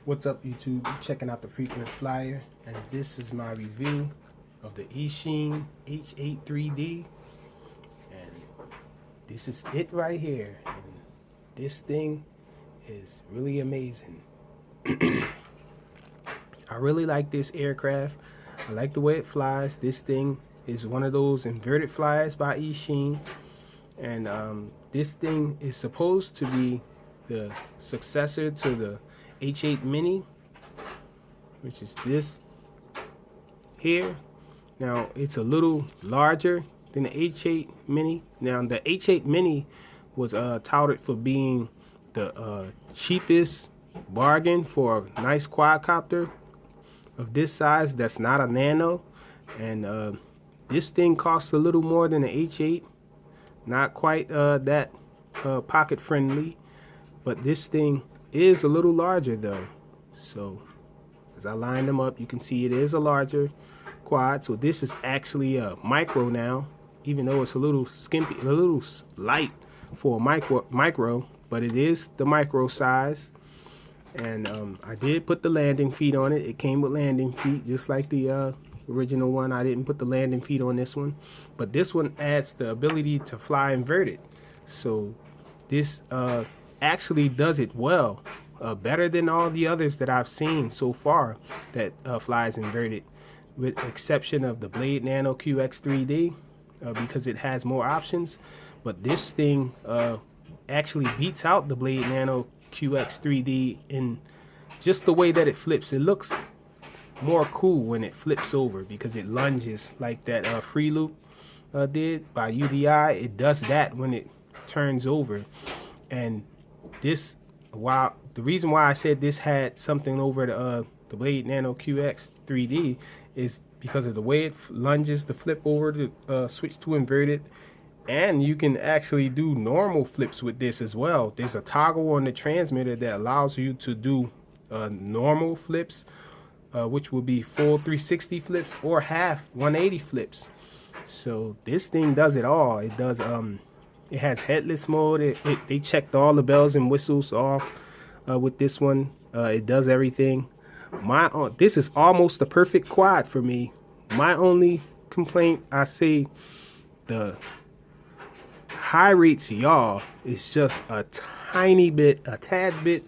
What's up, YouTube? Checking out the Frequent Flyer, and this is my review of the Eachine H8 3D, and this is it right here. And this thing is really amazing. I really like this aircraft. I like the way it flies. This thing is one of those inverted flyers by Eachine, and this thing is supposed to be the successor to the H8 Mini, which is this here. Now it's a little larger than the H8 Mini. Now the H8 Mini was touted for being the cheapest bargain for a nice quadcopter of this size that's not a nano, and this thing costs a little more than the H8. Not quite that pocket friendly, but this thing is a little larger though. So as I line them up, you can see it is a larger quad. So this is actually a micro now, even though it's a little skimpy, a little light for a micro, but it is the micro size. And I did put the landing feet on it. It came with landing feet just like the original one. I didn't put the landing feet on this one, but this one adds the ability to fly inverted. So this actually does it well, better than all the others that I've seen so far that flies inverted, with exception of the Blade Nano QX 3D, because it has more options. But this thing actually beats out the Blade Nano QX 3D in just the way that it flips. It looks more cool when it flips over because it lunges like that free loop did by UDI. It does that when it turns over. And this, while the reason why I said this had something over the Blade Nano QX 3D is because of the way it lunges to flip over to switch to inverted. And you can actually do normal flips with this as well. There's a toggle on the transmitter that allows you to do normal flips, which will be full 360 flips or half 180 flips. So this thing does it all. It does it has headless mode. They checked all the bells and whistles off with this one. It does everything. This is almost the perfect quad for me. My only complaint, I say, the high rates yaw is just a tiny bit, a tad bit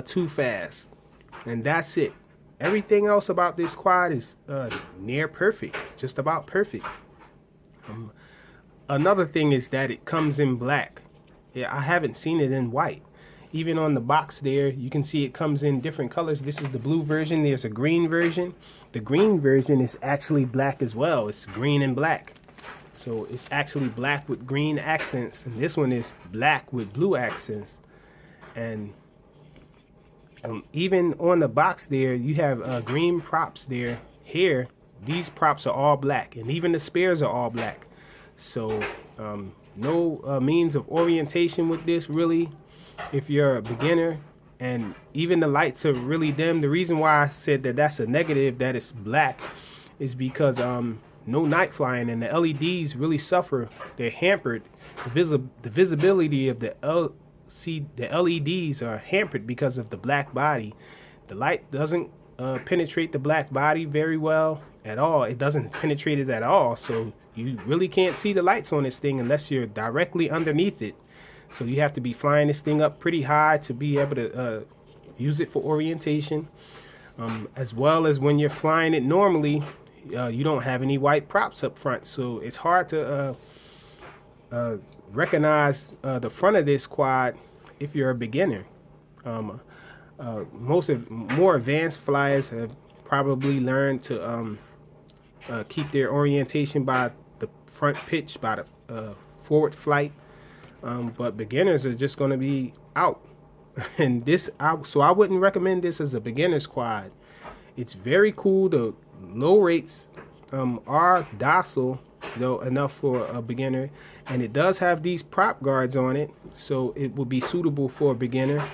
too fast, and that's it. Everything else about this quad is near perfect, just about perfect. Another thing is that it comes in black. Yeah, I haven't seen it in white. Even on the box there, you can see it comes in different colors. This is the blue version. There's a green version. The green version is actually black as well. It's green and black. So it's actually black with green accents, and this one is black with blue accents. And even on the box there, you have green props there. Here, these props are all black, and even the spares are all black. So no means of orientation with this really if you're a beginner, and even the lights are really dim. The reason why I said that that's a negative, that it's black, is because no night flying, and the LEDs really suffer. They're hampered. The visibility of the LEDs are hampered because of the black body. The light doesn't penetrate the black body very well at all. It doesn't penetrate it at all, so you really can't see the lights on this thing unless you're directly underneath it. So you have to be flying this thing up pretty high to be able to use it for orientation, as well as when you're flying it normally. You don't have any white props up front, so it's hard to recognize the front of this quad if you're a beginner. More advanced flyers have probably learned to keep their orientation by the front pitch, by the forward flight, but beginners are just going to be out. And so I wouldn't recommend this as a beginner's quad. It's very cool. The low rates are docile though enough for a beginner, and it does have these prop guards on it, so it will be suitable for a beginner.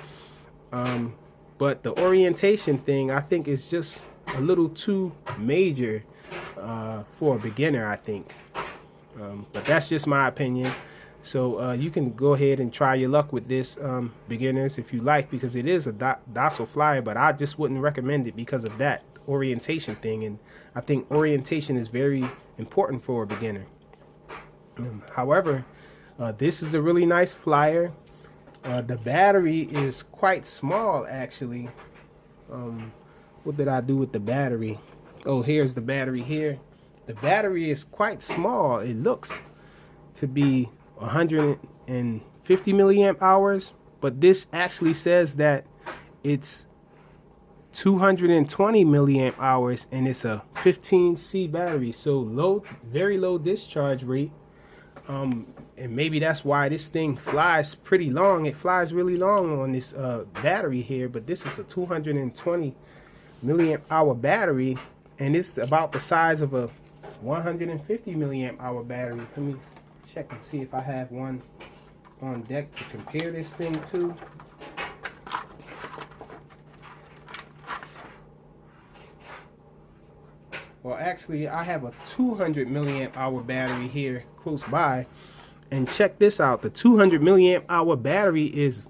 But the orientation thing, I think, is just a little too major for a beginner, I think. But that's just my opinion. So you can go ahead and try your luck with this, beginners, if you like, because it is a docile flyer, but I just wouldn't recommend it because of that orientation thing. And I think orientation is very important for a beginner. However, this is a really nice flyer. The battery is quite small, actually. What did I do with the battery? Oh, here's the battery here. The battery is quite small. It looks to be 150 milliamp hours, but this actually says that it's 220 milliamp hours, and it's a 15C battery, so low, very low discharge rate. And maybe that's why this thing flies pretty long. It flies really long on this battery here, but this is a 220 milliamp hour battery, and it's about the size of a 150 milliamp hour battery. Let me check and see if I have one on deck to compare this thing to. Well, actually, I have a 200 milliamp hour battery here close by, and check this out. The 200 milliamp hour battery is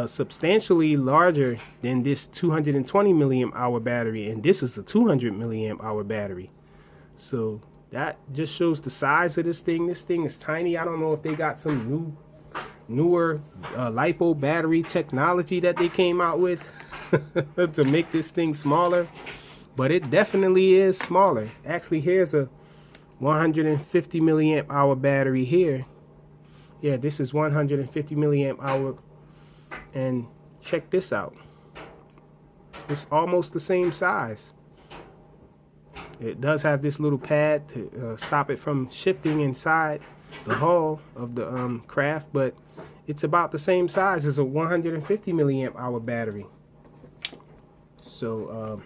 substantially larger than this 220 milliamp hour battery, and this is a 200 milliamp hour battery. So that just shows the size of this thing. This thing is tiny. I don't know if they got some newer LiPo battery technology that they came out with to make this thing smaller, but it definitely is smaller. Actually, here's a 150 milliamp hour battery here. Yeah, this is 150 milliamp hour, and check this out. It's almost the same size. It does have this little pad to stop it from shifting inside the hull of the craft, but it's about the same size as a 150 milliamp hour battery. So,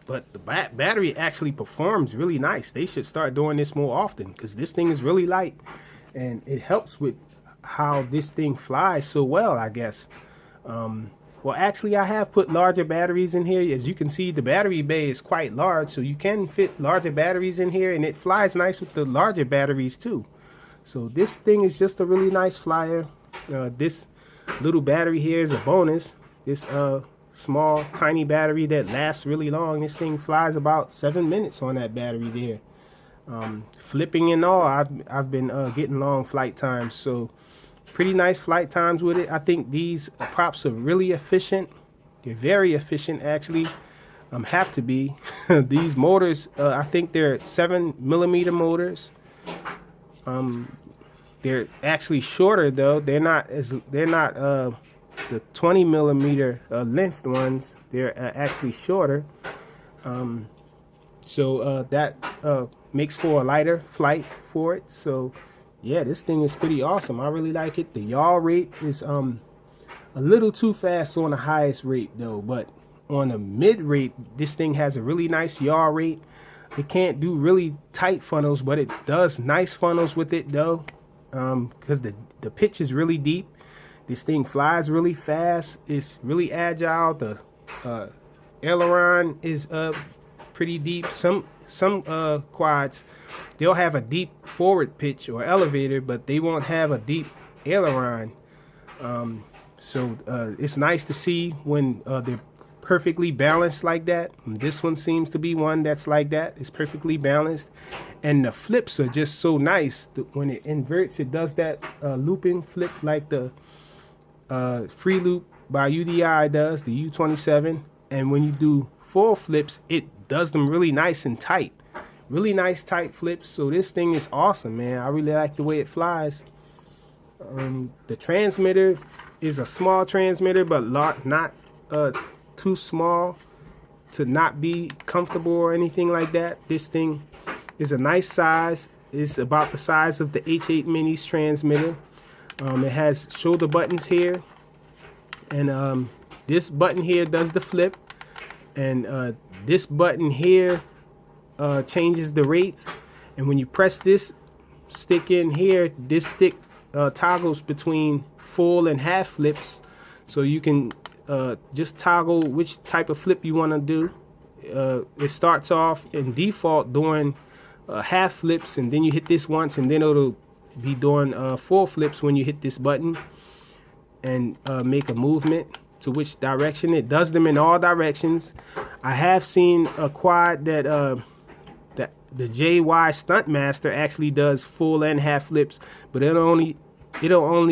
but the battery actually performs really nice. They should start doing this more often, because this thing is really light, and it helps with how this thing flies so well, I guess. Well, actually, I have put larger batteries in here. As you can see, the battery bay is quite large, so you can fit larger batteries in here, and it flies nice with the larger batteries too. So this thing is just a really nice flyer. This little battery here is a bonus. This small, tiny battery that lasts really long. This thing flies about 7 minutes on that battery there. Flipping and all, I've been getting long flight times, so pretty nice flight times with it. I think these props are really efficient. They're very efficient, actually. Have to be. These motors, I think they're 7mm motors. They're actually shorter though. They're not the 20mm length ones. They're actually shorter. So that makes for a lighter flight for it. So yeah, this thing is pretty awesome. I really like it. The yaw rate is a little too fast on the highest rate though, but on the mid rate, this thing has a really nice yaw rate. It can't do really tight funnels, but it does nice funnels with it though, because the pitch is really deep. This thing flies really fast. It's really agile. The aileron is pretty deep. Some quads, they'll have a deep forward pitch or elevator, but they won't have a deep aileron. So it's nice to see when they're perfectly balanced like that. And this one seems to be one that's like that. It's perfectly balanced, and the flips are just so nice. When it inverts, it does that looping flip like the free loop by UDI does, the U27. And when you do full flips, it does them really nice and tight. Really nice tight flips. So this thing is awesome, man. I really like the way it flies. The transmitter is a small transmitter, but not too small to not be comfortable or anything like that. This thing is a nice size. It's about the size of the H8 Mini's transmitter. It has shoulder buttons here, and this button here does the flip, and this button here changes the rates. And when you press this stick in here, this stick toggles between full and half flips, so you can just toggle which type of flip you want to do. It starts off in default doing half flips, and then you hit this once, and then it'll be doing full flips when you hit this button and make a movement to which direction. It does them in all directions. I have seen a quad that that the JY Stuntmaster actually does full and half flips, but it'll only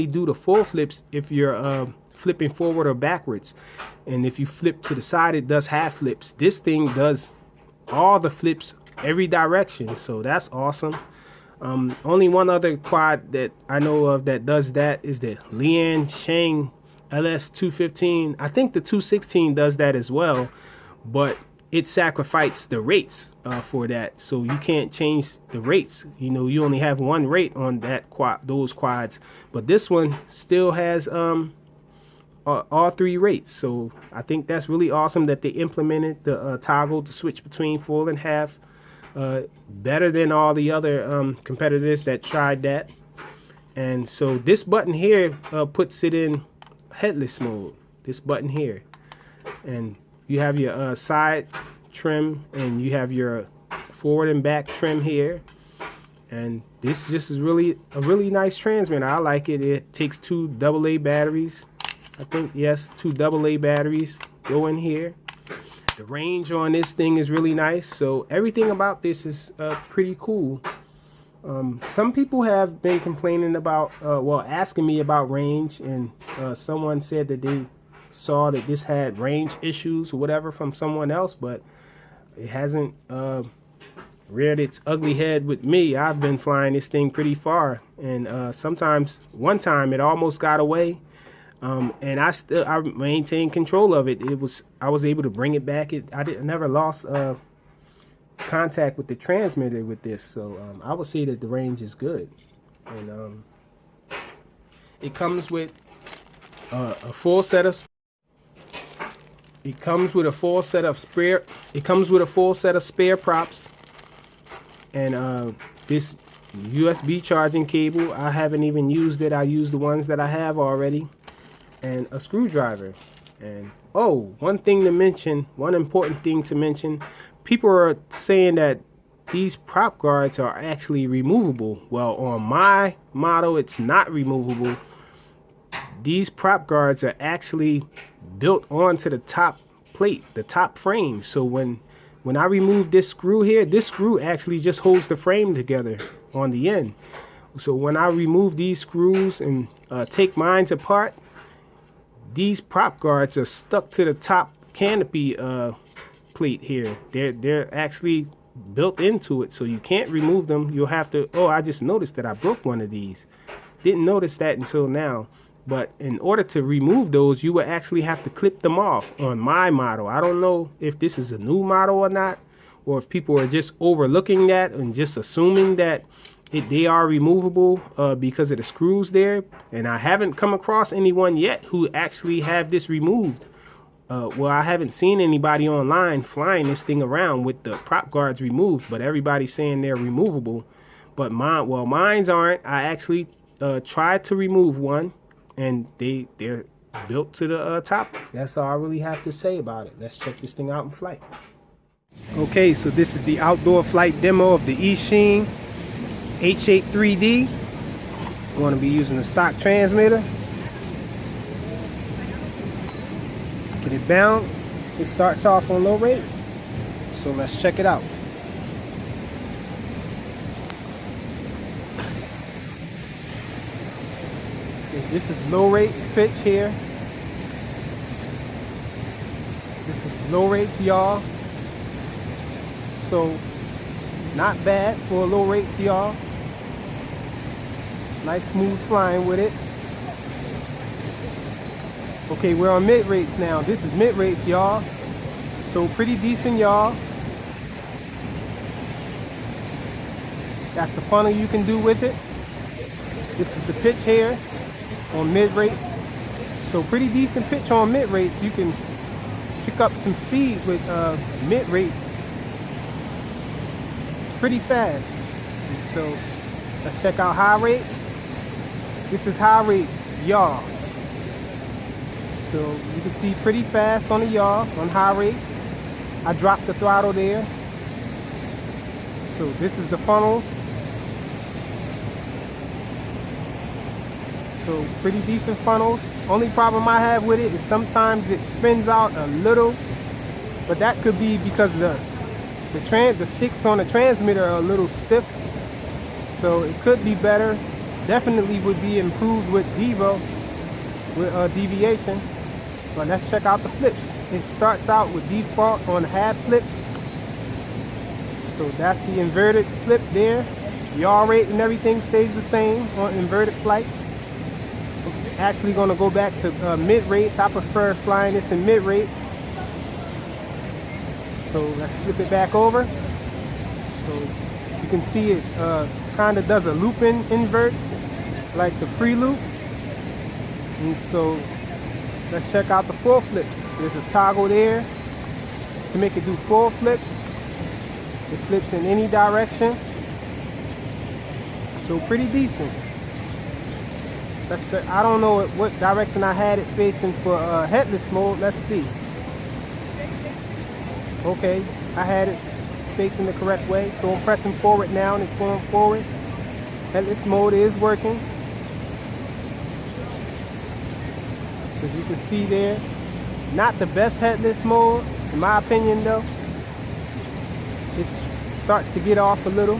do the full flips if you're flipping forward or backwards, and if you flip to the side it does half flips. This thing does all the flips every direction, so that's awesome. Only one other quad that I know of that does that is the Lian Shang LS215. I think the 216 does that as well, but it sacrificed the rates for that, so you can't change the rates. You know, you only have one rate on that those quads, but this one still has all three rates. So I think that's really awesome that they implemented the toggle to switch between full and half, better than all the other competitors that tried that. And so this button here puts it in headless mode, this button here, and you have your side trim, and you have your forward and back trim here. And this just is really a really nice transmitter. I like it. It takes 2 AA batteries. I think, yes, 2 AA batteries go in here. The range on this thing is really nice. So everything about this is pretty cool. Some people have been complaining about, well, asking me about range, and someone said that they saw that this had range issues or whatever from someone else, but it hasn't reared its ugly head with me. I've been flying this thing pretty far, and sometimes, one time it almost got away, and I maintained control of it. I was able to bring it back. I never lost contact with the transmitter with this, so I would say that the range is good. And it comes with a full set of spare props, and this USB charging cable. I haven't even used it. I used the ones that I have already, and a screwdriver. And oh, one important thing to mention, people are saying that these prop guards are actually removable. Well, on my model it's not removable. These prop guards are actually built onto the top plate, the top frame. So when I remove this screw here, this screw actually just holds the frame together on the end. So when I remove these screws and take mine apart, these prop guards are stuck to the top canopy plate here. They're actually built into it, so you can't remove them. You'll have to, oh, I just noticed that I broke one of these. Didn't notice that until now. But in order to remove those, you would actually have to clip them off on my model. I don't know if this is a new model or not, or if people are just overlooking that and just assuming that they are removable because of the screws there. And I haven't come across anyone yet who actually have this removed. Well, I haven't seen anybody online flying this thing around with the prop guards removed, but everybody's saying they're removable. But mine's aren't. I actually tried to remove one, and they're built to the top. That's all I really have to say about it. Let's check this thing out in flight. Okay, so this is the outdoor flight demo of the Eachine H8 3D. I'm going to be using a stock transmitter. Get it bound. It starts off on low rates, so let's check it out. This is low rate pitch here. This is low rates, y'all. So not bad for a low rate, y'all. Nice smooth flying with it. Okay, we're on mid rates now. This is mid rates, y'all. So pretty decent, y'all. That's the funnel you can do with it. This is the pitch here on mid rates. So pretty decent pitch on mid rates. You can pick up some speed with mid rates pretty fast. So let's check out high rates. This is high rates, y'all. So you can see pretty fast on the yaw, on high rates. I dropped the throttle there. So this is the funnel. So pretty decent funnels. Only problem I have with it is sometimes it spins out a little, but that could be because the sticks on the transmitter are a little stiff. So it could be better. Definitely would be improved with Devo, with deviation. But let's check out the flips. It starts out with default on half flips. So that's the inverted flip there. Yaw rate and everything stays the same on inverted flight. Actually going to go back to mid rates. I prefer flying this in mid rates. So let's flip it back over. So you can see it kind of does a looping invert like the pre-loop. And so let's check out the full flips. There's a toggle there to make it do full flips. It flips in any direction. So pretty decent. I don't know what direction I had it facing for headless mode. Let's see. Okay, I had it facing the correct way. So I'm pressing forward now and it's going forward. Headless mode is working. As you can see there, not the best headless mode, in my opinion though. It starts to get off a little.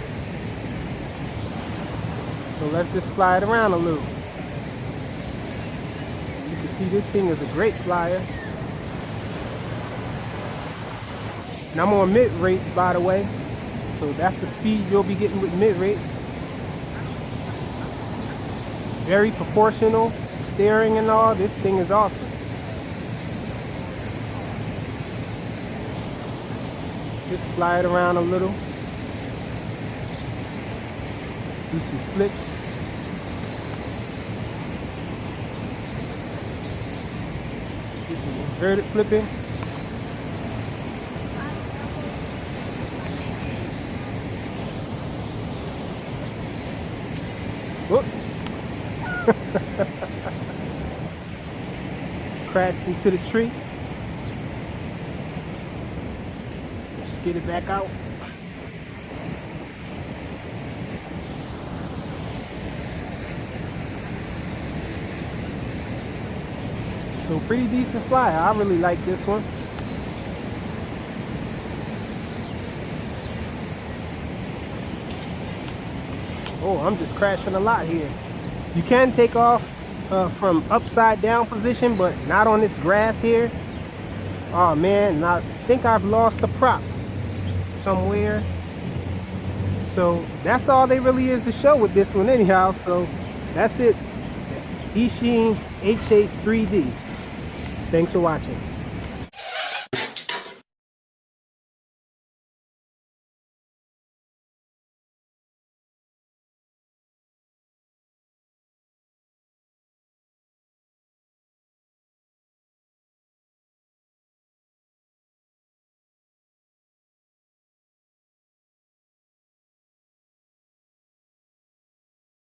So let's just fly it around a little. You can see this thing is a great flyer. And I'm on mid rates, by the way. So that's the speed you'll be getting with mid rates. Very proportional steering and all. This thing is awesome. Just fly it around a little. Do some flips. Do some inverted flipping. Whoops. Crashed into the tree. Let's get it back out. So pretty decent flyer. I really like this one. Oh, I'm just crashing a lot here. You can take off from upside down position, but not on this grass here. Oh man, I think I've lost the prop somewhere. So that's all there really is to show with this one anyhow. So that's it. Eachine H8 3D. Thanks for watching.